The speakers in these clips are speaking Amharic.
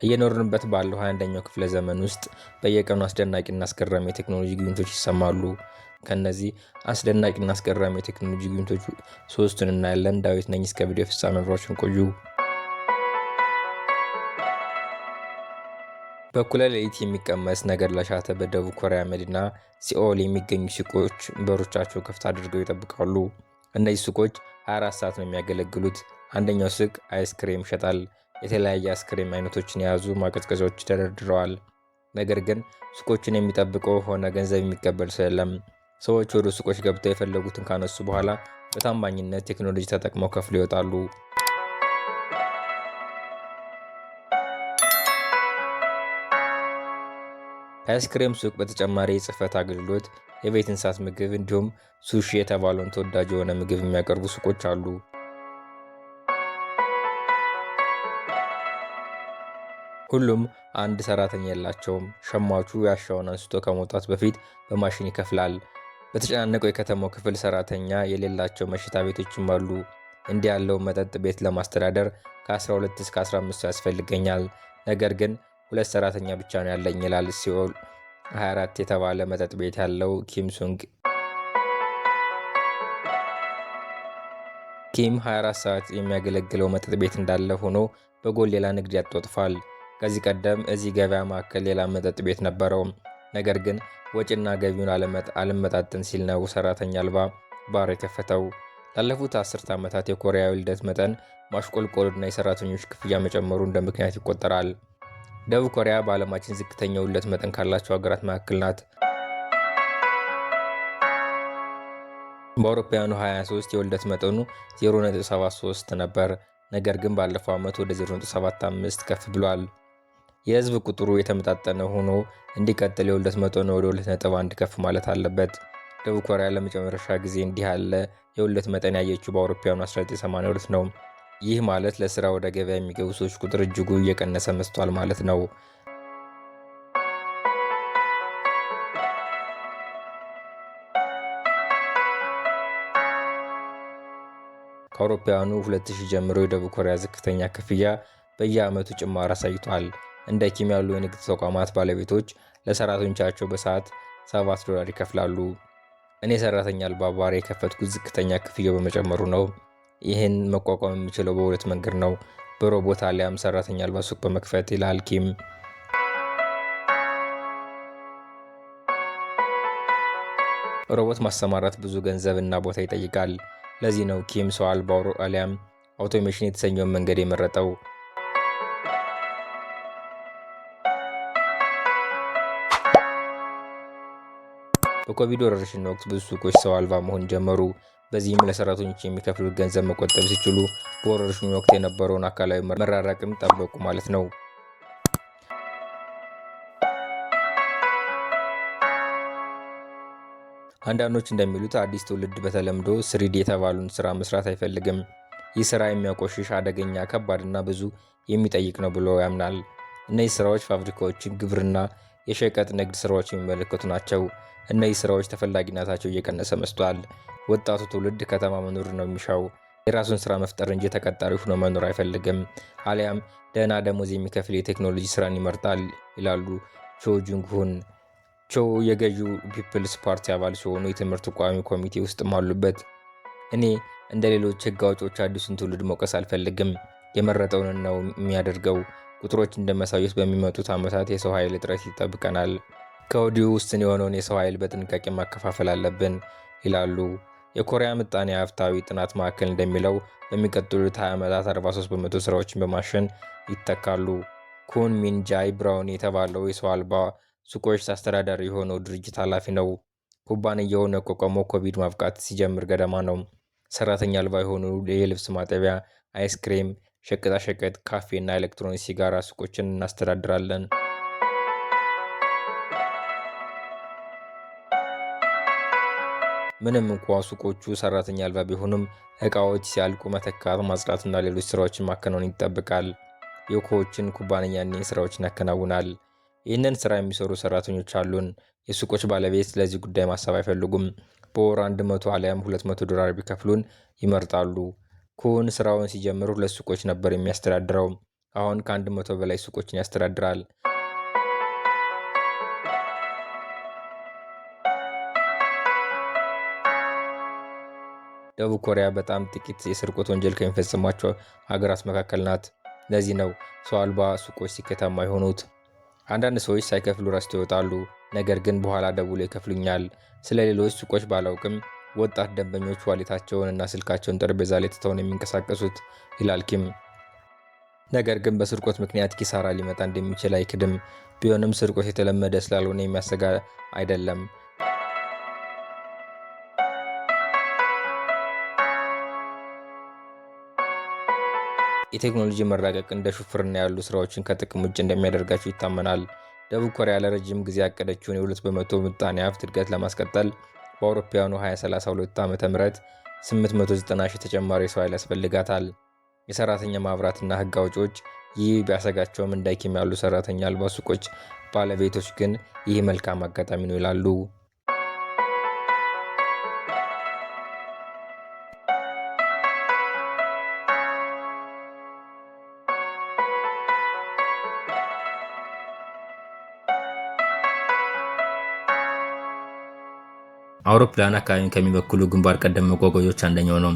እየኖርንበት ባለው 21ኛው ክፍለ ዘመን ውስጥ በየቀኑ አስደናቂና አስገራሚ የቴክኖሎጂ ግኝቶች ይሰማሉ። ከነዚህ አስደናቂና አስገራሚ የቴክኖሎጂ ግኝቶች ሶስቱን እናያለን። ዳዊት ነኝ። እስከ ቪዲዮ ፍጻሜ አብራችሁን ቆዩ። በኩለ ሌሊት የሚቀመስ ነገር ለሻተ በደቡብ ኮሪያ መዲና ሲኦል የሚገኙ ሱቆች በሮቻቸው ክፍት አድርገው ይጠብቃሉ። እነዚህ ሱቆች 24 ሰዓት ነው የሚያገለግሉት። አንደኛው ሱቅ አይስክሬም ይሸጣል። የተለያየ አይስክሬም አይነቶችን የያዙ ማቀዝቀዣዎች ተደርድረዋል። ነገር ግን ሱቆችን የሚጠብቀው ሆነ ገንዘብ የሚቀበል ሰው የለም። ሰዎች ወደ ሱቆች ገብተው የፈለጉትን ካነሱ በኋላ በታማኝነት ቴክኖሎጂ ተጠቅመው ከፍለው ይወጣሉ። ከአይስክሬም ሱቅ በተጨማሪ የጽህፈት አገልግሎት፣ የቤት እንስሳት ምግብ እንዲሁም ሱሺ የተባለውን ተወዳጅ የሆነ ምግብ የሚያቀርቡ ሱቆች አሉ። ሁሉም አንድ ሰራተኛ የላቸውም። ሸማቹ ያሻውን አንስቶ ከመውጣት በፊት በማሽን ይከፍላል። በተጨናነቀው የከተማው ክፍል ሰራተኛ የሌላቸው መሸታ ቤቶችም አሉ። እንዲህ ያለው መጠጥ ቤት ለማስተዳደር ከ12 እስከ 15 ሰው ያስፈልገኛል። ነገር ግን 2 ሰራተኛ ብቻ ነው ያለኝ ይላል ሲኦል 24 የተባለ መጠጥ ቤት ያለው ኪም ሱንግ። ኪም 24 ሰዓት የሚያገለግለው መጠጥ ቤት እንዳለ ሆኖ በጎን ሌላ ንግድ ያጧጥፋል። ከዚህ ቀደም እዚህ ገበያ ማዕከል ሌላ መጠጥ ቤት ነበረው። ነገር ግን ወጪና ገቢውን አለመጣጠን ሲል ነው ሰራተኛ አልባ ባር የከፈተው። ላለፉት 10 ዓመታት የኮሪያ የውልደት መጠን ማሽቆልቆልና የሰራተኞች ክፍያ መጨመሩ እንደ ምክንያት ይቆጠራል። ደቡብ ኮሪያ በዓለማችን ዝቅተኛ የውልደት መጠን ካላቸው ሀገራት መካከል ናት። በአውሮፓውያኑ 23 የውልደት መጠኑ 0.73 ነበር። ነገር ግን ባለፈው ዓመት ወደ 0.75 ከፍ ብሏል። የህዝብ ቁጥሩ የተመጣጠነ ሆኖ እንዲቀጥል የውልደት መጠኑ ወደ 2.1 ከፍ ማለት አለበት። ደቡብ ኮሪያ ለመጨረሻ ጊዜ እንዲህ ያለ የውልደት መጠን ያየችው በአውሮፓውያኑ 1982 ነው። ይህ ማለት ለስራ ወደ ገበያ የሚገቡ ሰዎች ቁጥር እጅጉ እየቀነሰ መጥቷል ማለት ነው። ከአውሮፓውያኑ 2000 ጀምሮ የደቡብ ኮሪያ ዝቅተኛ ክፍያ በየዓመቱ ጭማሪ አሳይቷል። እንደ ኪም ያሉ የንግድ ተቋማት ባለቤቶች ለሰራተኞቻቸው በሰዓት $7 ይከፍላሉ። እኔ ሰራተኛ አልባ ባር የከፈትኩት ዝቅተኛ ክፍያው በመጨመሩ ነው። ይህን መቋቋም የሚችለው በሁለት መንገድ ነው፣ በሮቦት አሊያም ሰራተኛ አልባ ሱቅ በመክፈት ይላል ኪም። ሮቦት ማሰማራት ብዙ ገንዘብ እና ቦታ ይጠይቃል። ለዚህ ነው ኪም ሰው አልባ አሊያም አውቶሜሽን የተሰኘውን መንገድ የመረጠው። በኮቪድ ወረርሽኝ ወቅት ብዙ ሱቆች ሰው አልባ መሆን ጀመሩ። በዚህም ለሰራተኞች የሚከፍሉት ገንዘብ መቆጠብ ሲችሉ በወረርሽኙ ወቅት የነበረውን አካላዊ መራራቅም ጠበቁ ማለት ነው። አንዳንዶች እንደሚሉት አዲስ ትውልድ በተለምዶ ስሪዲ የተባሉን ስራ መስራት አይፈልግም። ይህ ስራ የሚያቆሽሽ፣ አደገኛ፣ ከባድና ብዙ የሚጠይቅ ነው ብሎ ያምናል። እነዚህ ስራዎች ፋብሪካዎችን፣ ግብርና፣ የሸቀጥ ንግድ ስራዎች የሚመለከቱ ናቸው። እነዚህ ስራዎች ተፈላጊነታቸው እየቀነሰ መስቷል። ወጣቱ ትውልድ ከተማ መኖር ነው የሚሻው። የራሱን ስራ መፍጠር እንጂ ተቀጣሪ ሆኖ መኖር አይፈልግም። አሊያም ደህና ደሞዝ የሚከፍል የቴክኖሎጂ ስራን ይመርጣል ይላሉ ቾ ጁንግሁን። ቾ የገዢው ፒፕልስ ፓርቲ አባል ሲሆኑ የትምህርት ቋሚ ኮሚቴ ውስጥም አሉበት። እኔ እንደ ሌሎች ህግ አውጪዎች አዲሱን ትውልድ መውቀስ አልፈልግም። የመረጠውን ነው የሚያደርገው። ቁጥሮች እንደሚያሳዩት በሚመጡት ዓመታት የሰው ኃይል እጥረት ይጠብቀናል። ከወዲሁ ውስን የሆነውን የሰው ኃይል በጥንቃቄ ማከፋፈል አለብን ይላሉ። የኮሪያ ምጣኔ ሀብታዊ ጥናት ማዕከል እንደሚለው በሚቀጥሉት 20 ዓመታት 43 በመቶ ስራዎችን በማሽን ይተካሉ። ኩን ሚንጃይ ብራውን የተባለው የሰው አልባ ሱቆች አስተዳዳሪ የሆነው ድርጅት ኃላፊ ነው። ኩባንያውን ያቋቋመው ኮቪድ ማብቃት ሲጀምር ገደማ ነው። ሰራተኛ አልባ የሆኑ የልብስ ማጠቢያ፣ አይስክሬም፣ ሸቀጣሸቀጥ፣ ካፌ እና ኤሌክትሮኒክስ ሲጋራ ሱቆችን እናስተዳድራለን። ምንም እንኳ ሱቆቹ ሰራተኛ አልባ ቢሆኑም እቃዎች ሲያልቁ መተካት፣ ማጽዳትና ሌሎች ስራዎችን ማከናወን ይጠበቃል። የኮዎችን ኩባንያ እኒህን ስራዎችን ያከናውናል። ይህንን ስራ የሚሰሩ ሰራተኞች አሉን። የሱቆች ባለቤት ስለዚህ ጉዳይ ማሰብ አይፈልጉም። በወር 100 አሊያም $200 ቢከፍሉን ይመርጣሉ። ኩን ስራውን ሲጀምር 2 ሱቆች ነበር የሚያስተዳድረው። አሁን ከ100 በላይ ሱቆችን ያስተዳድራል። ደቡብ ኮሪያ በጣም ጥቂት የስርቆት ወንጀል ከሚፈጽሟቸው ሀገራት መካከል ናት። ለዚህ ነው ሰው አልባ ሱቆች ስኬታማ የሆኑት። አንዳንድ ሰዎች ሳይከፍሉ ረስተው ይወጣሉ፣ ነገር ግን በኋላ ደውሎ ይከፍሉኛል። ስለ ሌሎች ሱቆች ባላውቅም ወጣት ደንበኞች ዋሌታቸውን እና ስልካቸውን ጠረጴዛ ላይ ትተው ነው የሚንቀሳቀሱት ይላል ኪም። ነገር ግን በስርቆት ምክንያት ኪሳራ ሊመጣ እንደሚችል አይክድም። ቢሆንም ስርቆት የተለመደ ስላልሆነ የሚያሰጋ አይደለም። የቴክኖሎጂ መራቀቅ እንደ ሹፍርና ያሉ ስራዎችን ከጥቅም ውጭ እንደሚያደርጋቸው ይታመናል። ደቡብ ኮሪያ ለረጅም ጊዜ ያቀደችውን የ2 በመቶ ምጣኔ ሀብት እድገት ለማስቀጠል በአውሮፓውያኑ 2032 ዓ.ም 890 ሺህ ተጨማሪ ሰው ኃይል ያስፈልጋታል። የሰራተኛ ማህበራትና ህግ አውጪዎች ይህ ቢያሰጋቸውም እንደ ኪም ያሉ ሰራተኛ አልባ ሱቆች ባለቤቶች ግን ይህ መልካም አጋጣሚ ነው ይላሉ። አውሮፕላን አካባቢን ከሚበክሉ ግንባር ቀደም መጓጓዦች አንደኛው ነው።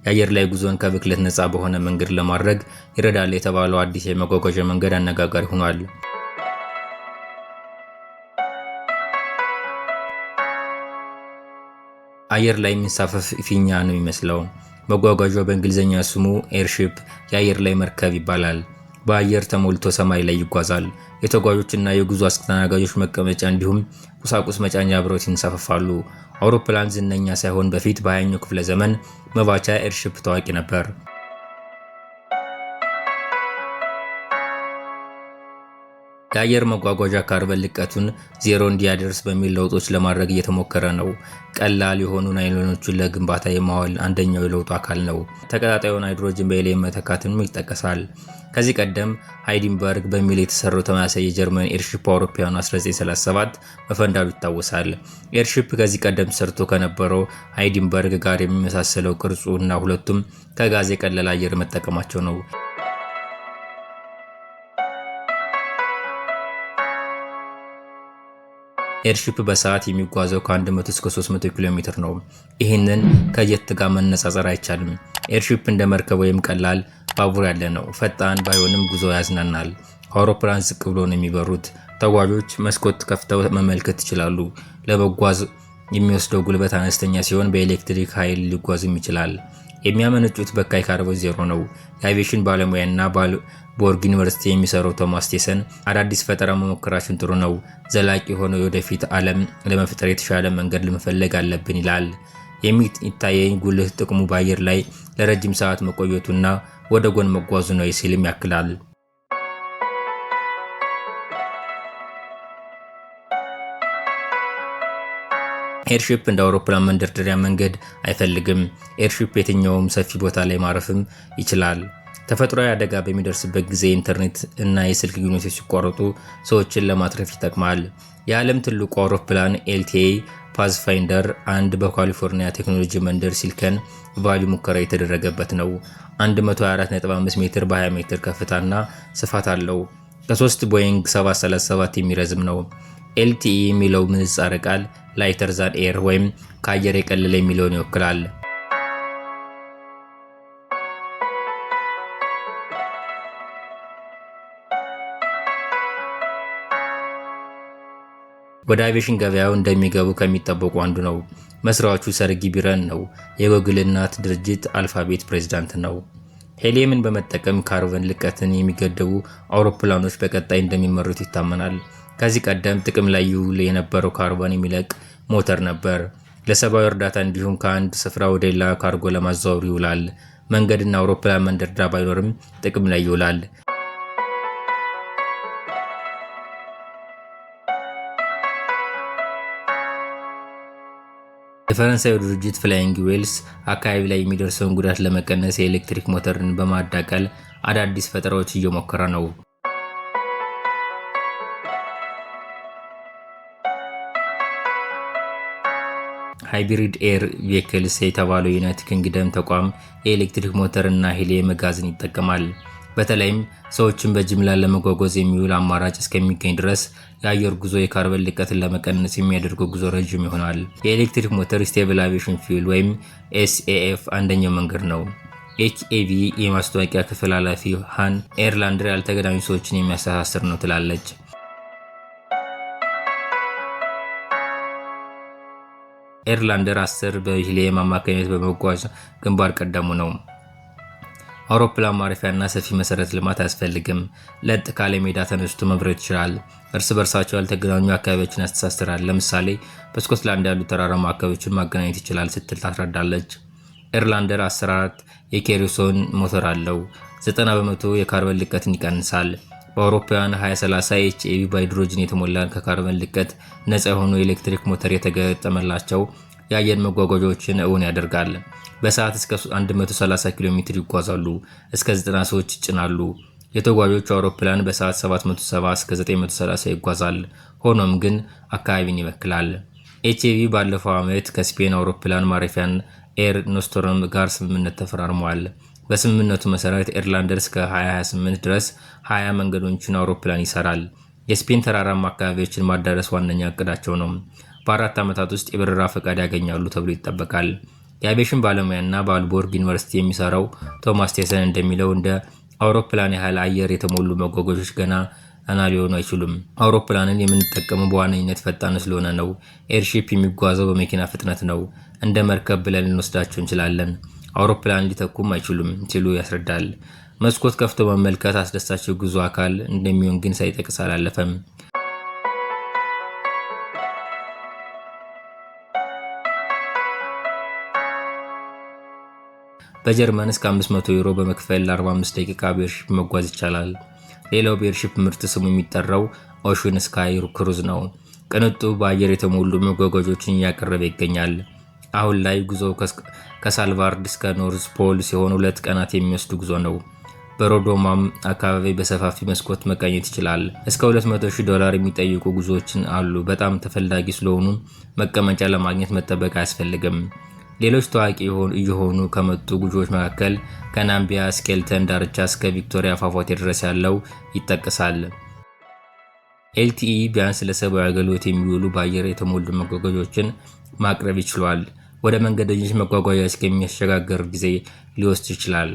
የአየር ላይ ጉዞን ከብክለት ነፃ በሆነ መንገድ ለማድረግ ይረዳል የተባለው አዲስ የመጓጓዣ መንገድ አነጋጋሪ ሆኗል። አየር ላይ የሚንሳፈፍ ፊኛ ነው የሚመስለው። መጓጓዣው በእንግሊዝኛ ስሙ ኤርሺፕ የአየር ላይ መርከብ ይባላል። በአየር ተሞልቶ ሰማይ ላይ ይጓዛል። የተጓዦችና የጉዞ አስተናጋጆች መቀመጫ እንዲሁም ቁሳቁስ መጫኛ አብረውት ይንሳፈፋሉ። አውሮፕላን ዝነኛ ሳይሆን በፊት በ20ኛው ክፍለ ዘመን መባቻ ኤርሺፕ ታዋቂ ነበር። የአየር መጓጓዣ ካርበን ልቀቱን ዜሮ እንዲያደርስ በሚል ለውጦች ለማድረግ እየተሞከረ ነው። ቀላል የሆኑ ናይሎኖችን ለግንባታ የማዋል አንደኛው የለውጡ አካል ነው። ተቀጣጣዩን ሃይድሮጅን በሄሊየም መተካትም ይጠቀሳል። ከዚህ ቀደም ሃይዲንበርግ በሚል የተሰራው ተመሳሳይ የጀርመን ኤርሺፕ አውሮፓውያኑ 1937 መፈንዳቱ ይታወሳል። ኤርሺፕ ከዚህ ቀደም ሰርቶ ከነበረው ሃይዲንበርግ ጋር የሚመሳሰለው ቅርጹ እና ሁለቱም ከጋዝ የቀለለ አየር መጠቀማቸው ነው። ኤርሺፕ በሰዓት የሚጓዘው ከ100 እስከ 300 ኪሎ ሜትር ነው። ይህንን ከጀት ጋር መነጻጸር አይቻልም። ኤርሺፕ እንደ መርከብ ወይም ቀላል ባቡር ያለ ነው። ፈጣን ባይሆንም ጉዞ ያዝናናል። አውሮፕላን ዝቅ ብሎ ነው የሚበሩት። ተጓዦች መስኮት ከፍተው መመልከት ይችላሉ። ለመጓዝ የሚወስደው ጉልበት አነስተኛ ሲሆን በኤሌክትሪክ ኃይል ሊጓዝም ይችላል። የሚያመነጩት በካይ ካርቦን ዜሮ ነው። የአቪዬሽን ባለሙያና ቦርግ ዩኒቨርሲቲ የሚሰራው ቶማስ ቴሰን አዳዲስ ፈጠራ መሞከራችን ጥሩ ነው፣ ዘላቂ ሆኖ የወደፊት ዓለም ለመፍጠር የተሻለ መንገድ ለመፈለግ አለብን ይላል። የሚታየኝ ጉልህ ጥቅሙ በአየር ላይ ለረጅም ሰዓት መቆየቱና ወደ ጎን መጓዙ ነው ሲልም ያክላል። ኤርሺፕ እንደ አውሮፕላን መንደርደሪያ መንገድ አይፈልግም። ኤርሺፕ የትኛውም ሰፊ ቦታ ላይ ማረፍም ይችላል። ተፈጥሯዊ አደጋ በሚደርስበት ጊዜ ኢንተርኔት እና የስልክ ግንኙነቶች ሲቋረጡ ሰዎችን ለማትረፍ ይጠቅማል። የዓለም ትልቁ አውሮፕላን ኤልቲኤ ፓዝፋይንደር 1 በካሊፎርኒያ ቴክኖሎጂ መንደር ሲሊከን ቫሊ ሙከራ የተደረገበት ነው። 124.5 ሜትር በ20 ሜትር ከፍታና ስፋት አለው። ከ3 ቦይንግ 737 የሚረዝም ነው። ኤልቲኢ የሚለው ምህጻረ ቃል ላይተር ዛን ኤር ወይም ከአየር የቀለለ የሚለውን ይወክላል። ወደ አቪዬሽን ገበያው እንደሚገቡ ከሚጠበቁ አንዱ ነው። መስራቹ ሰርጊ ቢረን ነው። የጎግል እናት ድርጅት አልፋቤት ፕሬዝዳንት ነው። ሄሊየምን በመጠቀም ካርበን ልቀትን የሚገድቡ አውሮፕላኖች በቀጣይ እንደሚመሩት ይታመናል። ከዚህ ቀደም ጥቅም ላይ ይውል የነበረው ካርበን የሚለቅ ሞተር ነበር። ለሰብአዊ እርዳታ እንዲሁም ከአንድ ስፍራ ወደ ሌላ ካርጎ ለማዘዋወር ይውላል። መንገድና አውሮፕላን መንደርደሪያ ባይኖርም ጥቅም ላይ ይውላል። የፈረንሳዩ ድርጅት ፍላይንግ ዌልስ አካባቢ ላይ የሚደርሰውን ጉዳት ለመቀነስ የኤሌክትሪክ ሞተርን በማዳቀል አዳዲስ ፈጠራዎች እየሞከረ ነው። ሃይብሪድ ኤር ቬሂክልስ የተባለው የዩናይትድ ኪንግደም ተቋም የኤሌክትሪክ ሞተር እና ሄሊየም ጋዝን ይጠቀማል። በተለይም ሰዎችን በጅምላ ለመጓጓዝ የሚውል አማራጭ እስከሚገኝ ድረስ የአየር ጉዞ የካርበን ልቀትን ለመቀነስ የሚያደርገው ጉዞ ረጅም ይሆናል። የኤሌክትሪክ ሞተር ስቴብል አቪዬሽን ፊውል ወይም ኤስኤኤፍ አንደኛው መንገድ ነው። ኤችኤቪ የማስታወቂያ ክፍል ኃላፊ ሃን ኤርላንደር ያልተገናኙ ሰዎችን የሚያስተሳስር ነው ትላለች። ኤርላንደር 10 በሂሊየም አማካኝነት በመጓዝ ግንባር ቀደሙ ነው። አውሮፕላን ማረፊያና ሰፊ መሰረተ ልማት አያስፈልግም። ለጥ ካለ ሜዳ ተነስቶ መብረር ይችላል። እርስ በርሳቸው ያልተገናኙ አካባቢዎችን ያስተሳስራል። ለምሳሌ በስኮትላንድ ያሉ ተራራማ አካባቢዎችን ማገናኘት ይችላል ስትል ታስረዳለች። ኤርላንደር 14 የኬሮሲን ሞተር አለው። 90 በመቶ የካርበን ልቀትን ይቀንሳል። በአውሮፓውያን 2030 ኤችኤቪ በሃይድሮጅን የተሞላን ከካርበን ልቀት ነፃ የሆኑ የኤሌክትሪክ ሞተር የተገጠመላቸው የአየር መጓጓዣዎችን እውን ያደርጋል። በሰዓት እስከ 130 ኪሎ ሜትር ይጓዛሉ። እስከ 90 ሰዎች ይጭናሉ። የተጓዦቹ አውሮፕላን በሰዓት 770 እስከ 930 ይጓዛል። ሆኖም ግን አካባቢን ይበክላል። ኤችኤቪ ባለፈው ዓመት ከስፔን አውሮፕላን ማረፊያን ኤር ኖስትሮም ጋር ስምምነት ተፈራርሟል። በስምምነቱ መሰረት ኤርላንደር እስከ 2028 ድረስ 20 መንገዶችን አውሮፕላን ይሰራል። የስፔን ተራራማ አካባቢዎችን ማዳረስ ዋነኛ እቅዳቸው ነው። በ4 ዓመታት ውስጥ የበረራ ፈቃድ ያገኛሉ ተብሎ ይጠበቃል። የአቪዬሽን ባለሙያና በአልቦርግ ዩኒቨርሲቲ የሚሰራው ቶማስ ቴሰን እንደሚለው እንደ አውሮፕላን ያህል አየር የተሞሉ መጓጓዦች ገና ሊሆኑ አይችሉም። አውሮፕላንን የምንጠቀመው በዋነኝነት ፈጣን ስለሆነ ነው። ኤርሺፕ የሚጓዘው በመኪና ፍጥነት ነው። እንደ መርከብ ብለን ልንወስዳቸው እንችላለን። አውሮፕላን ሊተኩም አይችሉም ሲሉ ያስረዳል። መስኮት ከፍቶ መመልከት አስደሳች ጉዞ አካል እንደሚሆን ግን ሳይጠቅስ አላለፈም። በጀርመን እስከ 500 ዩሮ በመክፈል ለ45 ደቂቃ በኤርሺፕ መጓዝ ይቻላል። ሌላው በኤርሺፕ ምርት ስሙ የሚጠራው ኦሽን ስካይ ክሩዝ ነው። ቅንጡ በአየር የተሞሉ መጓጓዦችን እያቀረበ ይገኛል። አሁን ላይ ጉዞው ከሳልቫርድ እስከ ኖርዝ ፖል ሲሆን 2 ቀናት የሚወስድ ጉዞ ነው። በሮዶማም አካባቢ በሰፋፊ መስኮት መቃኘት ይችላል። እስከ $200,000 የሚጠይቁ ጉዞዎችን አሉ። በጣም ተፈላጊ ስለሆኑ መቀመጫ ለማግኘት መጠበቅ አያስፈልግም። ሌሎች ታዋቂ እየሆኑ ከመጡ ጉዞዎች መካከል ከናምቢያ ስኬልተን ዳርቻ እስከ ቪክቶሪያ ፏፏቴ ድረስ ያለው ይጠቀሳል። ኤልቲኢ ቢያንስ ለሰብአዊ አገልግሎት የሚውሉ በአየር የተሞሉ መጓጓዦችን ማቅረብ ይችላል። ወደ መንገደኞች መጓጓዣ እስከሚያሸጋግር ጊዜ ሊወስድ ይችላል።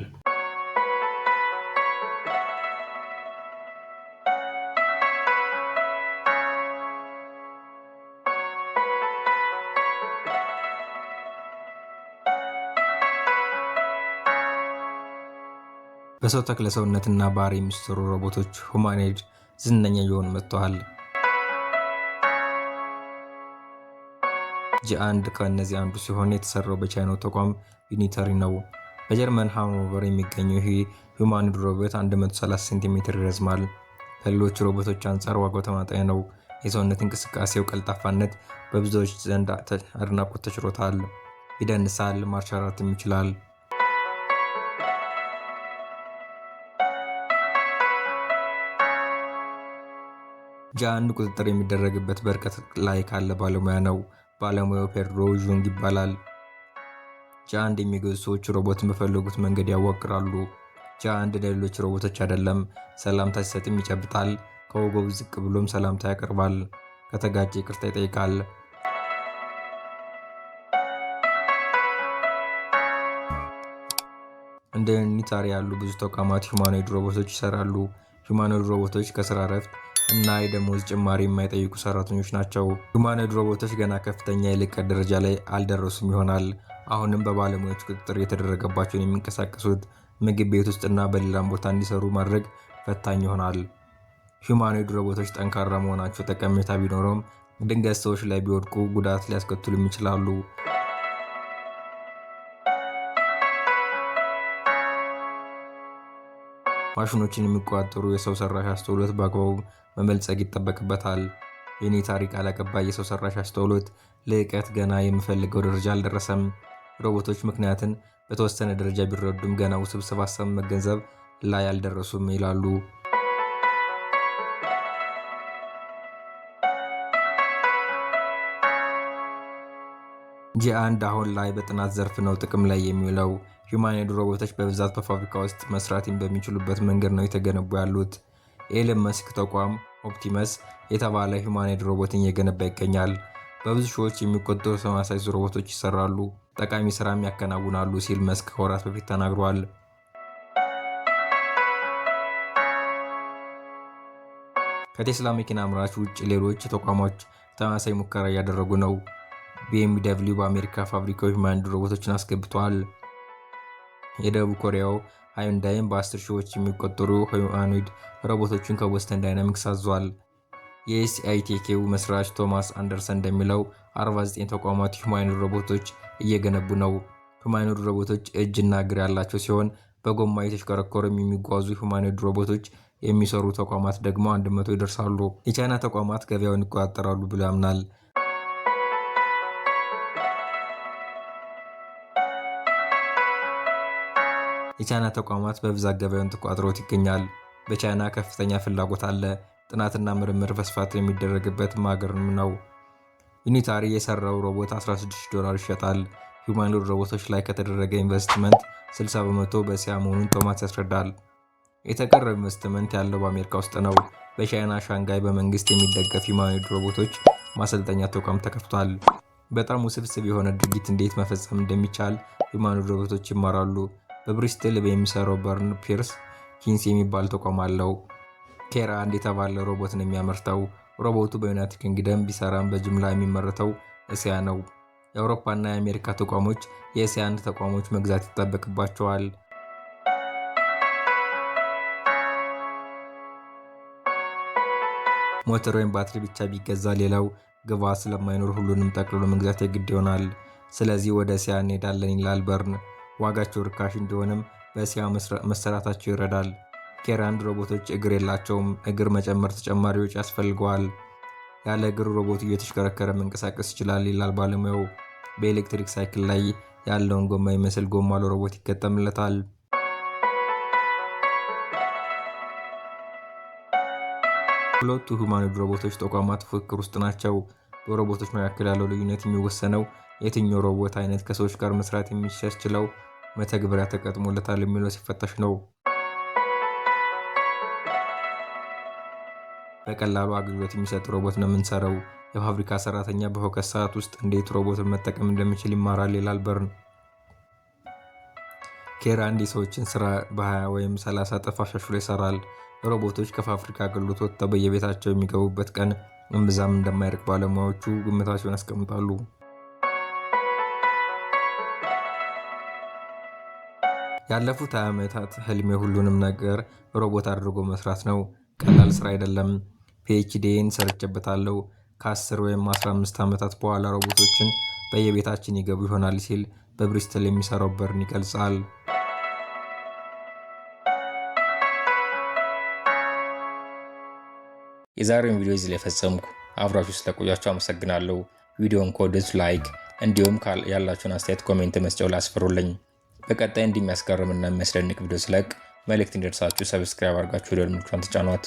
በሰው ተክለ ሰውነትና ባህሪ የሚሰሩ ሮቦቶች ሁማኖይድ ዝነኛ እየሆኑ መጥተዋል። ጂ1 ከእነዚህ አንዱ ሲሆን የተሰራው በቻይናው ተቋም ዩኒተሪ ነው። በጀርመን ሃኖቨር የሚገኘው ይህ ሁማኖይድ ሮቦት 130 ሴንቲሜትር ይረዝማል። ከሌሎች ሮቦቶች አንጻር ዋጋው ተመጣጣኝ ነው። የሰውነት እንቅስቃሴው ቀልጣፋነት በብዙዎች ዘንድ አድናቆት ተችሮታል። ይደንሳል፣ ማርሻራትም ይችላል። ጂ1 ቁጥጥር የሚደረግበት በርቀት ላይ ካለ ባለሙያ ነው። ባለሙያው ፔድሮ ዡንግ ይባላል። ጂ1 የሚገዙ ሰዎች ሮቦትን በፈለጉት መንገድ ያዋቅራሉ። ጂ1 ለሌሎች ሮቦቶች አይደለም። ሰላምታ ሲሰጥም ይጨብጣል። ከወገቡ ዝቅ ብሎም ሰላምታ ያቀርባል። ከተጋጨ ይቅርታ ይጠይቃል። እንደ ዩኒታሪ ያሉ ብዙ ተቋማት ሁማኖይድ ሮቦቶች ይሰራሉ። ሁማኖይድ ሮቦቶች ከስራ እረፍት እና የደሞዝ ጭማሪ የማይጠይቁ ሰራተኞች ናቸው። ሁማኖይድ ሮቦቶች ገና ከፍተኛ የልቀት ደረጃ ላይ አልደረሱም ይሆናል። አሁንም በባለሙያዎች ቁጥጥር የተደረገባቸውን የሚንቀሳቀሱት ምግብ ቤት ውስጥና በሌላም ቦታ እንዲሰሩ ማድረግ ፈታኝ ይሆናል። ሁማኖይድ ሮቦቶች ጠንካራ መሆናቸው ጠቀሜታ ቢኖረውም ድንገት ሰዎች ላይ ቢወድቁ ጉዳት ሊያስከትሉም ይችላሉ። ማሽኖችን የሚቆጣጠሩ የሰው ሰራሽ አስተውሎት በአግባቡ መበልጸግ ይጠበቅበታል። የዩኒታሪ ቃል አቀባይ የሰው ሰራሽ አስተውሎት ልዕቀት ገና የሚፈልገው ደረጃ አልደረሰም። ሮቦቶች ምክንያትን በተወሰነ ደረጃ ቢረዱም ገና ውስብስብ ሀሳብ መገንዘብ ላይ አልደረሱም ይላሉ። ጂ1 አሁን ላይ በጥናት ዘርፍ ነው ጥቅም ላይ የሚውለው። ሂዩማኖይድ ሮቦቶች በብዛት በፋብሪካ ውስጥ መስራት በሚችሉበት መንገድ ነው የተገነቡ ያሉት። ኤለን መስክ ተቋም ኦፕቲመስ የተባለ ሂዩማኖይድ ሮቦትን እየገነባ ይገኛል። በብዙ ሺዎች የሚቆጠሩ ተመሳሳይ ሮቦቶች ይሰራሉ፣ ጠቃሚ ስራም ያከናውናሉ ሲል መስክ ከወራት በፊት ተናግሯል። ከቴስላ መኪና አምራች ውጭ ሌሎች ተቋሞች ተመሳሳይ ሙከራ እያደረጉ ነው። BMW በአሜሪካ ፋብሪካዎች ሂዩማኖይድ ሮቦቶችን አስገብቷል። የደቡብ ኮሪያው ሃዩንዳይም በ10 ሺዎች የሚቆጠሩ ሂዩማኖይድ ሮቦቶችን ከቦስተን ዳይናሚክስ አዟል። የኤስአይቴክው መስራች ቶማስ አንደርሰን እንደሚለው 49 ተቋማት ሂዩማኖይድ ሮቦቶች እየገነቡ ነው። ሂዩማኖይድ ሮቦቶች እጅና እግር ያላቸው ሲሆን በጎማ የተሽከረከሩም የሚጓዙ ሂዩማኖይድ ሮቦቶች የሚሰሩ ተቋማት ደግሞ 100 ይደርሳሉ። የቻይና ተቋማት ገበያውን ይቆጣጠራሉ ብሎ ያምናል። የቻይና ተቋማት በብዛት ገበያውን ተቆጣጥረውት ይገኛል። በቻይና ከፍተኛ ፍላጎት አለ። ጥናትና ምርምር በስፋት የሚደረግበት ሀገርም ነው። ዩኒታሪ የሰራው ሮቦት $16 ይሸጣል። ሂዩማኖይድ ሮቦቶች ላይ ከተደረገ ኢንቨስትመንት 60 በመቶ በእስያ መሆኑን ቶማስ ያስረዳል። የተቀረው ኢንቨስትመንት ያለው በአሜሪካ ውስጥ ነው። በቻይና ሻንጋይ በመንግስት የሚደገፍ ሂዩማኖይድ ሮቦቶች ማሰልጠኛ ተቋም ተከፍቷል። በጣም ውስብስብ የሆነ ድርጊት እንዴት መፈጸም እንደሚቻል ሂዩማኖይድ ሮቦቶች ይማራሉ። በብሪስትል የሚሰራው በርን ፒርስ ኪንስ የሚባል ተቋም አለው። ኬር 1 የተባለ ሮቦት ነው የሚያመርተው። ሮቦቱ በዩናይትድ ኪንግደም ቢሰራም በጅምላ የሚመረተው እስያ ነው። የአውሮፓና የአሜሪካ ተቋሞች የእስያ አንድ ተቋሞች መግዛት ይጠበቅባቸዋል። ሞተር ወይም ባትሪ ብቻ ቢገዛ ሌላው ግብዓት ስለማይኖር ሁሉንም ጠቅልሎ መግዛት የግድ ይሆናል። ስለዚህ ወደ እስያ እንሄዳለን ይላል በርን። ዋጋቸው ርካሽ እንዲሆንም በእስያ መሰራታቸው ይረዳል። ኬር 1 ሮቦቶች እግር የላቸውም። እግር መጨመር ተጨማሪ ወጪ ያስፈልገዋል። ያለ እግር ሮቦቱ እየተሽከረከረ መንቀሳቀስ ይችላል ይላል ባለሙያው። በኤሌክትሪክ ሳይክል ላይ ያለውን ጎማ የሚመስል ጎማ ለሮቦት ይገጠምለታል። ሁለቱ ሂዩማኖይድ ሮቦቶች ተቋማት ፉክክር ውስጥ ናቸው። በሮቦቶች መካከል ያለው ልዩነት የሚወሰነው የትኛው ሮቦት አይነት ከሰዎች ጋር መስራት የሚያስችለው መተግበሪያ ተገጥሞለታል የሚለው ሲፈተሽ ነው። በቀላሉ አገልግሎት የሚሰጥ ሮቦት ነው የምንሰራው። የፋብሪካ ሰራተኛ በፎከስ ሰዓት ውስጥ እንዴት ሮቦትን መጠቀም እንደሚችል ይማራል ይላል በርን። ኬር 1 የሰዎችን ስራ በ20 ወይም 30 እጥፍ አሻሽሎ ይሰራል። ሮቦቶች ከፋብሪካ አገልግሎት ወጥተው በየቤታቸው የሚገቡበት ቀን እምብዛም እንደማይርቅ ባለሙያዎቹ ግምታቸውን ያስቀምጣሉ። ያለፉት 20 ዓመታት ህልሜ ሁሉንም ነገር ሮቦት አድርጎ መስራት ነው። ቀላል ስራ አይደለም። ፒኤችዲን ሰርቼበታለሁ። ከ10 ወይም 15 ዓመታት በኋላ ሮቦቶችን በየቤታችን ይገቡ ይሆናል ሲል በብሪስትል የሚሰራው በርን ይገልጻል። የዛሬውን ቪዲዮ እዚህ ላይ ፈጸምኩ። አብራችሁ ስለቆያችሁ አመሰግናለሁ። ቪዲዮውን ከወደዳችሁ ላይክ፣ እንዲሁም ያላችሁን አስተያየት ኮሜንት መስጫው ላይ አስፍሩልኝ። በቀጣይ እንደሚያስገርምና የሚያስደንቅ ቪዲዮ ስለቅ መልእክት እንዲደርሳችሁ ሰብስክራይብ አድርጋችሁ ደወል ምልክቱን ተጫኗት።